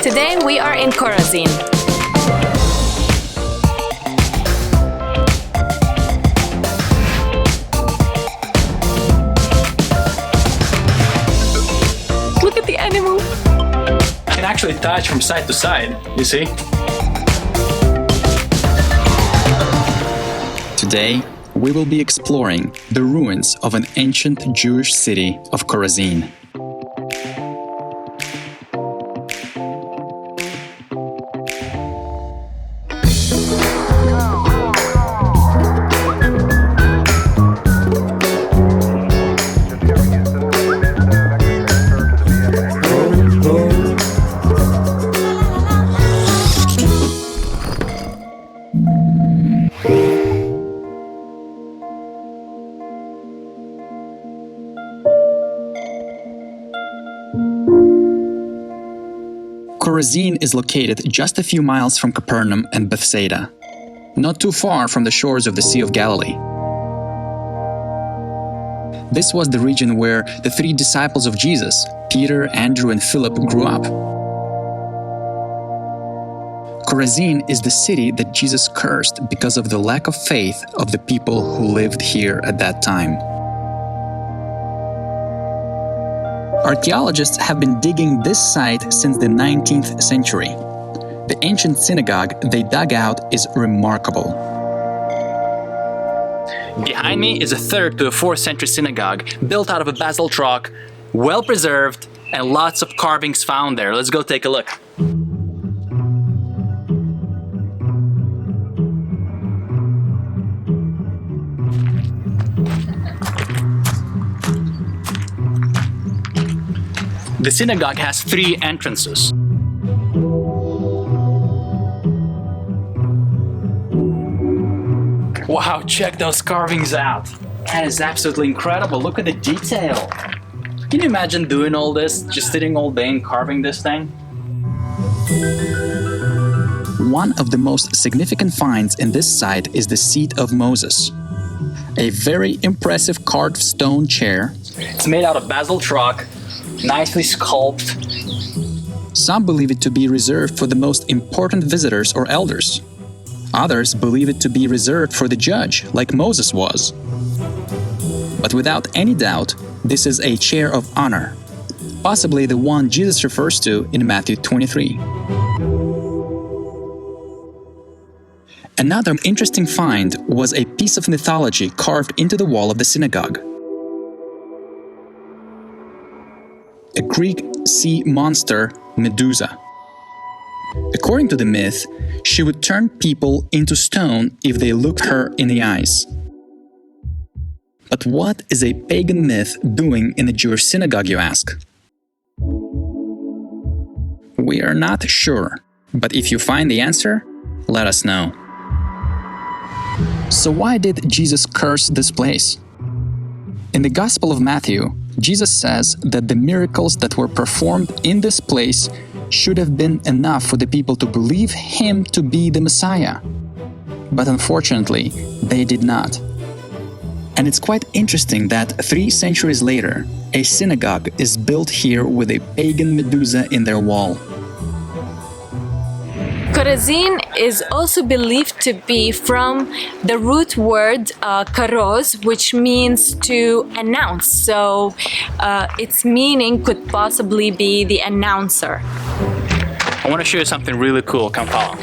Today we are in Chorazin. Look at the animal. You can actually touch from side to side, you see? Today, we will be exploring the ruins of an ancient Jewish city of Chorazin. Chorazin is located just a few miles from Capernaum and Bethsaida, not too far from the shores of the Sea of Galilee. This was the region where the three disciples of Jesus, Peter, Andrew, and Philip, grew up. Chorazin is the city that Jesus cursed because of the lack of faith of the people who lived here at that time. Archaeologists have been digging this site since the 19th century. The ancient synagogue they dug out is remarkable. Behind me is a 3rd to a 4th century synagogue built out of a basalt rock, well preserved, and lots of carvings found there. Let's go take a look. The synagogue has 3 entrances. Wow, check those carvings out. That is absolutely incredible. Look at the detail. Can you imagine doing all this, just sitting all day and carving this thing? One of the most significant finds in this site is the seat of Moses, a very impressive carved stone chair. It's made out of basalt rock, nicely sculpted. Some believe it to be reserved for the most important visitors or elders. Others believe it to be reserved for the judge, like Moses was. But without any doubt, this is a chair of honor, possibly the one Jesus refers to in Matthew 23. Another interesting find was a piece of mythology carved into the wall of the synagogue. A Greek sea monster, Medusa. According to the myth, she would turn people into stone if they looked her in the eyes. But what is a pagan myth doing in a Jewish synagogue, you ask? We are not sure, but if you find the answer, let us know. So why did Jesus curse this place? In the Gospel of Matthew, Jesus says that the miracles that were performed in this place should have been enough for the people to believe him to be the Messiah. But unfortunately, they did not. And it's quite interesting that 3 centuries later, a synagogue is built here with a pagan Medusa in their wall. Chorazin is also believed to be from the root word karoz, which means to announce. So its meaning could possibly be the announcer. I want to show you something really cool. Come follow.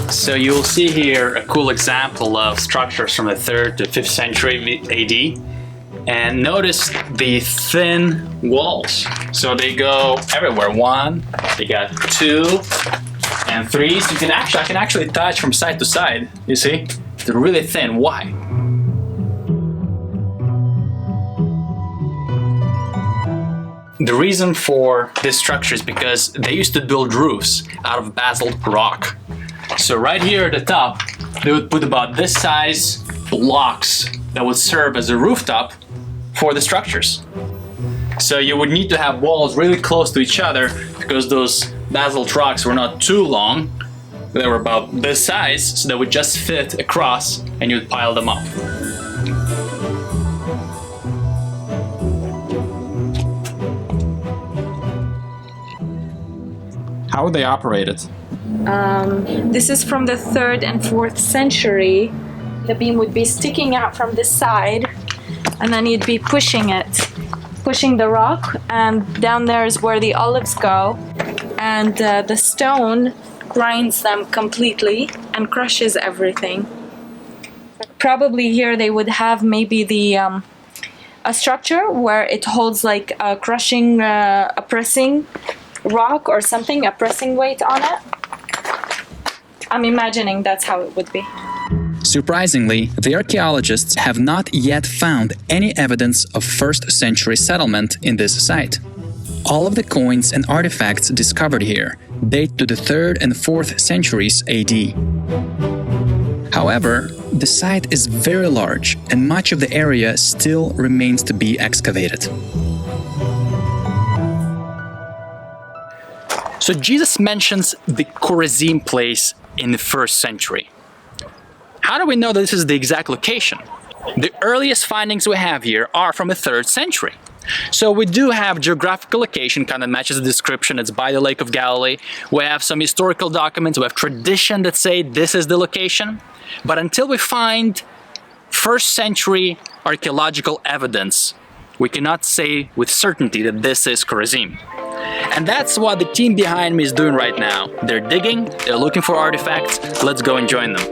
So you'll see here a cool example of structures from the 3rd to 5th century AD. And notice the thin walls. So they go everywhere. 1, they got 2, and 3. So I can actually touch from side to side. You see? They're really thin. Why? The reason for this structure is because they used to build roofs out of basalt rock. So right here at the top, they would put about this size blocks that would serve as a rooftop for the structures. So you would need to have walls really close to each other because those basalt rocks were not too long. They were about this size, so they would just fit across and you'd pile them up. How would they operate it? This is from the 3rd and 4th century. The beam would be sticking out from the side, and then you'd be pushing the rock, and down there is where the olives go, and the stone grinds them completely and crushes everything. Probably here they would have maybe a structure where it holds like a crushing, a pressing rock or something, a pressing weight on it. I'm imagining that's how it would be. Surprisingly, the archaeologists have not yet found any evidence of 1st century settlement in this site. All of the coins and artifacts discovered here date to the 3rd and 4th centuries AD. However, the site is very large and much of the area still remains to be excavated. So Jesus mentions the Chorazin place in the 1st century. How do we know that this is the exact location? The earliest findings we have here are from the 3rd century. So we do have geographical location, kind of matches the description, it's by the Lake of Galilee. We have some historical documents, we have tradition that say this is the location. But until we find 1st century archaeological evidence, we cannot say with certainty that this is Chorazin. And that's what the team behind me is doing right now. They're digging, they're looking for artifacts. Let's go and join them.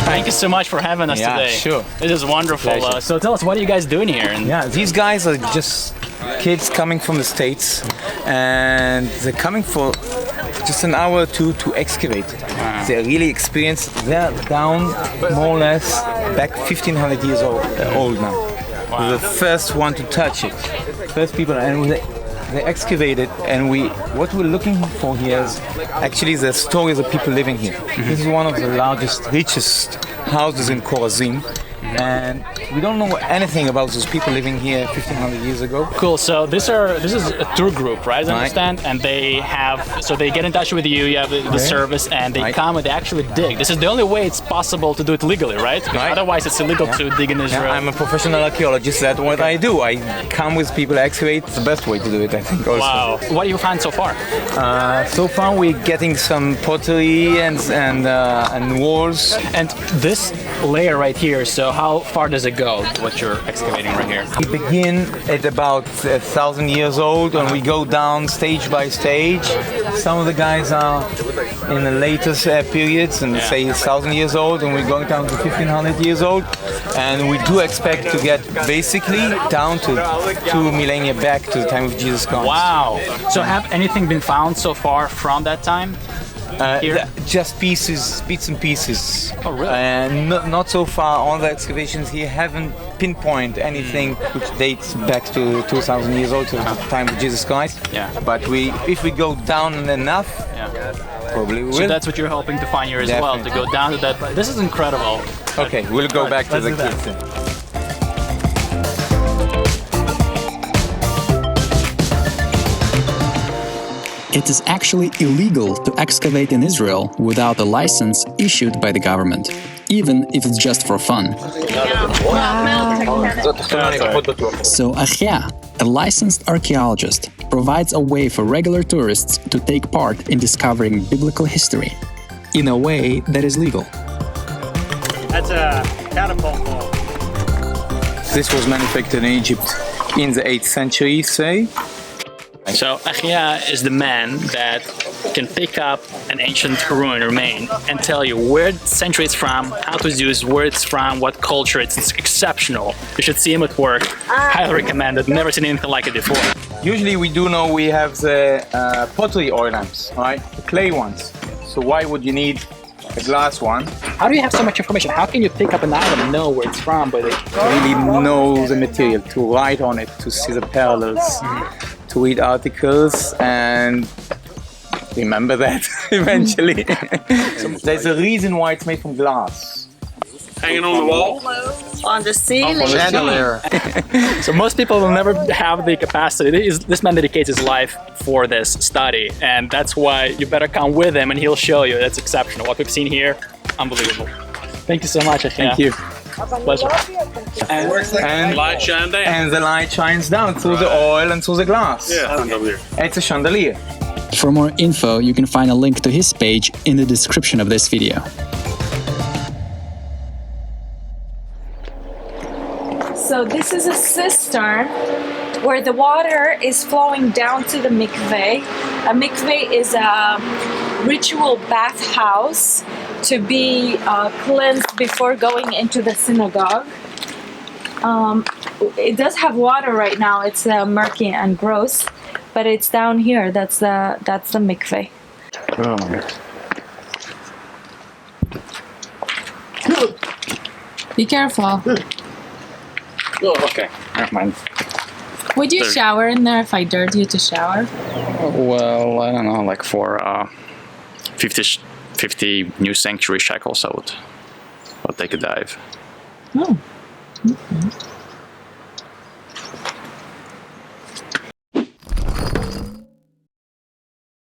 Thank you so much for having us today. Sure. This is wonderful. So tell us, what are you guys doing here? These guys are just kids coming from the States, and they're coming for just an hour or two to excavate. Wow. They're really experienced. They're down more or less back 1500 years old now. Wow. We're the first one to touch it. First people, and they excavated, and what we're looking for here is actually the stories of people living here. Mm-hmm. This is one of the largest, richest houses in Chorazin. And we don't know anything about those people living here 1500 years ago. Cool. So this is a tour group, right? As I understand, and they get in touch with you. You have the service, and they come and they actually dig. This is the only way it's possible to do it legally, right? Otherwise, it's illegal to dig in Israel. I'm a professional archaeologist. That's what I do. I come with people, excavate. It's the best way to do it, I think. Also. Wow. What do you find so far? So far, we're getting some pottery and walls. And this layer right here. So how far does it go, what you're excavating right here? We begin at about 1,000 years old, and we go down stage by stage. Some of the guys are in the latest periods, and say 1,000 years old, and we're going down to 1,500 years old. And we do expect to get basically down to 2 millennia back to the time of Jesus Christ. Wow! So have anything been found so far from that time? Just bits and pieces. Oh, really? And not so far. All the excavations here haven't pinpointed anything which dates back to 2,000 years old, to the time of Jesus Christ. Yeah. But if we go down enough, probably we will. So that's what you're hoping to find here as well, to go down to that. This is incredible. Okay, we'll go back to the kids. It is actually illegal to excavate in Israel without a license issued by the government, even if it's just for fun. So Achia, a licensed archaeologist, provides a way for regular tourists to take part in discovering biblical history in a way that is legal. That's a catapult ball. This was manufactured in Egypt in the 8th century, say. So Achia is the man that can pick up an ancient ruin remain and tell you where century it's from, how it was used, where it's from, what culture it's exceptional. You should see him at work. Highly recommend it. Never seen anything like it before. Usually we do know we have the pottery oil lamps, right? The clay ones. So why would you need a glass one? How do you have so much information? How can you pick up an item and know where it's from? But really know the material, to write on it, to see the parallels. To read articles and remember that eventually. There's a reason why it's made from glass. Hanging on the wall? On the ceiling. So most people will never have the capacity. This man dedicates his life for this study, and that's why you better come with him and he'll show you. That's exceptional. What we've seen here, unbelievable. Thank you so much. Thank you. Pleasure. And Light shine down. and the light shines down through the oil and through the glass. Yeah, chandelier. It's a chandelier. For more info, you can find a link to his page in the description of this video. So this is a cistern where the water is flowing down to the mikveh. A mikveh is a ritual bathhouse to be cleansed before going into the synagogue. It does have water right now. It's murky and gross, but it's down here. That's the mikveh. Be careful. Oh, okay. Never mind. Would you shower in there if I dared you to shower? Well, I don't know, like for 50 new sanctuary shekels, I would take a dive. Oh. Okay.